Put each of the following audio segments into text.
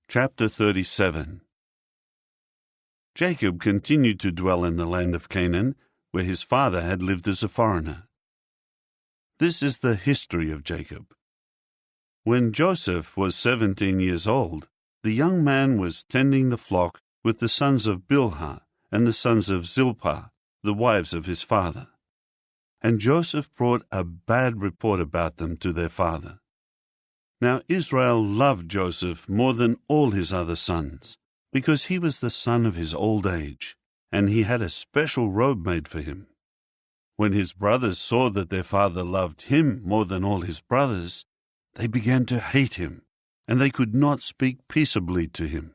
Chapter 37. Jacob continued to dwell in the land of Canaan, where his father had lived as a foreigner. This is the history of Jacob. When Joseph was 17 years old, the young man was tending the flock with the sons of Bilhah and the sons of Zilpah, the wives of his father. And Joseph brought a bad report about them to their father. Now Israel loved Joseph more than all his other sons, because he was the son of his old age, and he had a special robe made for him. When his brothers saw that their father loved him more than all his brothers, they began to hate him, and they could not speak peaceably to him.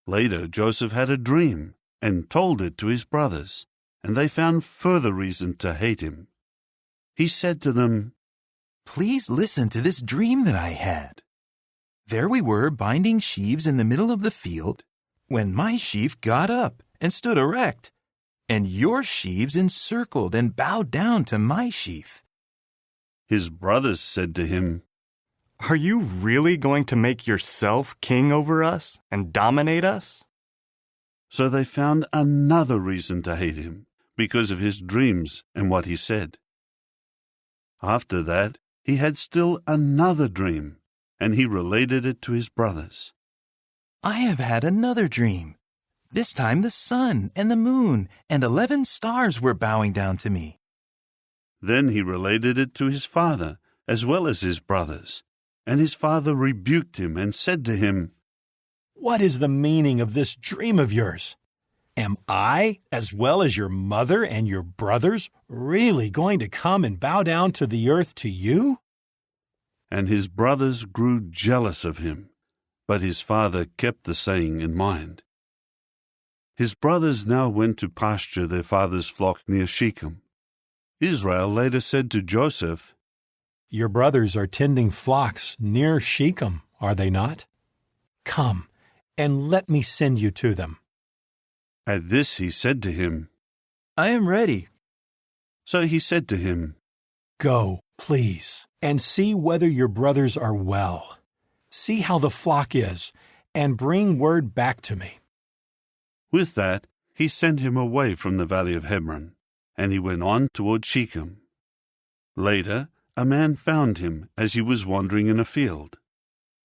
Later Joseph had a dream, and told it to his brothers, and they found further reason to hate him. He said to them, "Please listen to this dream that I had. There we were binding sheaves in the middle of the field, when my sheaf got up and stood erect, and your sheaves encircled and bowed down to my sheaf." His brothers said to him, "Are you really going to make yourself king over us and dominate us?" So they found another reason to hate him, because of his dreams and what he said. After that, he had still another dream, and he related it to his brothers. "I have had another dream. This time the sun and the moon and 11 stars were bowing down to me." Then he related it to his father, as well as his brothers, and his father rebuked him and said to him, "What is the meaning of this dream of yours? Am I, as well as your mother and your brothers, really going to come and bow down to the earth to you?" And his brothers grew jealous of him, but his father kept the saying in mind. His brothers now went to pasture their father's flock near Shechem. Israel later said to Joseph, "Your brothers are tending flocks near Shechem, are they not? Come, and let me send you to them." At this he said to him, "I am ready." So he said to him, "Go, please, and see whether your brothers are well. See how the flock is, and bring word back to me." With that, he sent him away from the valley of Hebron, and he went on toward Shechem. Later, a man found him as he was wandering in a field.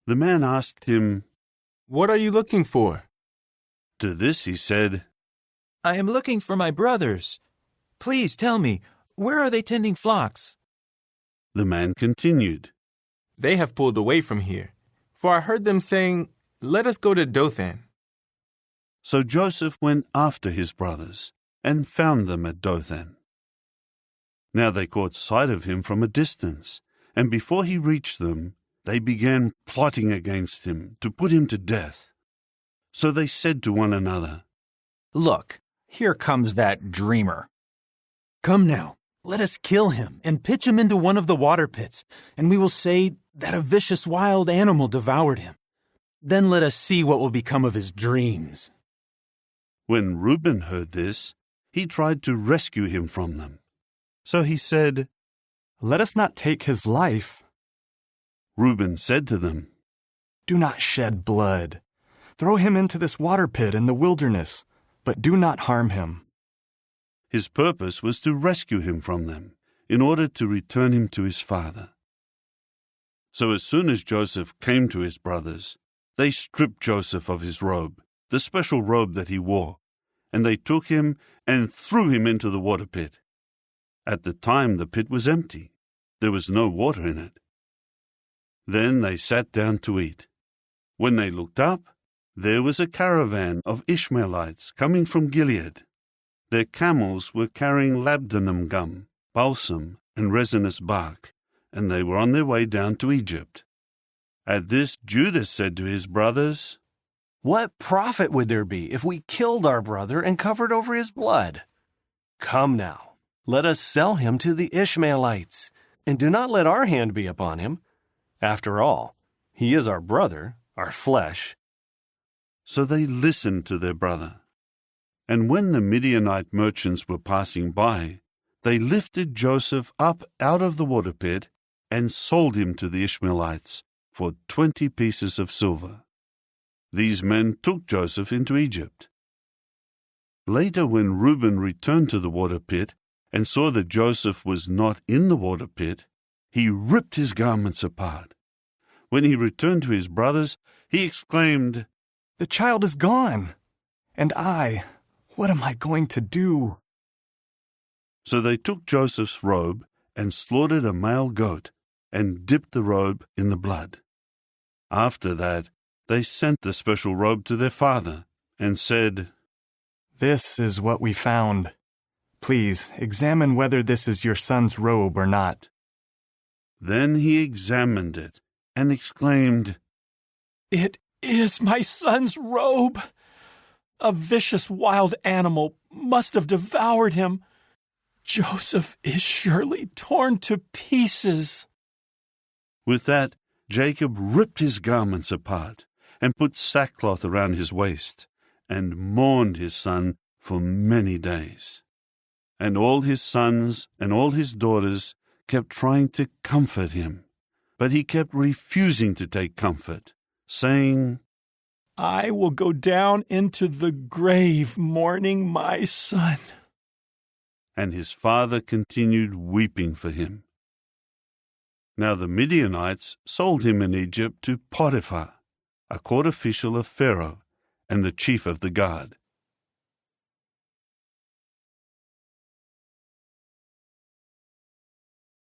The man asked him, "What are you looking for?" To this he said, "I am looking for my brothers. Please tell me, where are they tending flocks?" The man continued, "They have pulled away from here, for I heard them saying, 'Let us go to Dothan.'" So Joseph went after his brothers, and found them at Dothan. Now they caught sight of him from a distance, and before he reached them, they began plotting against him to put him to death. So they said to one another, "Look, here comes that dreamer. Come now, let us kill him and pitch him into one of the water pits, and we will say that a vicious wild animal devoured him. Then let us see what will become of his dreams." When Reuben heard this, he tried to rescue him from them. So he said, "Let us not take his life." Reuben said to them, "Do not shed blood. Throw him into this water pit in the wilderness, but do not harm him." His purpose was to rescue him from them, in order to return him to his father. So as soon as Joseph came to his brothers, they stripped Joseph of his robe, the special robe that he wore, and they took him and threw him into the water pit. At the time the pit was empty. There was no water in it. Then they sat down to eat. When they looked up, there was a caravan of Ishmaelites coming from Gilead. Their camels were carrying labdanum gum, balsam, and resinous bark, and they were on their way down to Egypt. At this Judah said to his brothers, What profit would there be if we killed our brother and covered over his blood? Come now, let us sell him to the Ishmaelites, and do not let our hand be upon him. After all, he is our brother, our flesh." So they listened to their brother. And when the Midianite merchants were passing by, they lifted Joseph up out of the water pit and sold him to the Ishmaelites for 20 pieces of silver. These men took Joseph into Egypt. Later, when Reuben returned to the water pit and saw that Joseph was not in the water pit, he ripped his garments apart. When he returned to his brothers, he exclaimed, "The child is gone! And what am I going to do?" So they took Joseph's robe and slaughtered a male goat and dipped the robe in the blood. After that, they sent the special robe to their father and said, "This is what we found. Please examine whether this is your son's robe or not." Then he examined it and exclaimed, "It is my son's robe! A vicious wild animal must have devoured him. Joseph is surely torn to pieces." With that, Jacob ripped his garments apart and put sackcloth around his waist and mourned his son for many days. And all his sons and all his daughters kept trying to comfort him, but he kept refusing to take comfort, saying, "I will go down into the grave mourning my son." And his father continued weeping for him. Now the Midianites sold him in Egypt to Potiphar, a court official of Pharaoh and the chief of the guard.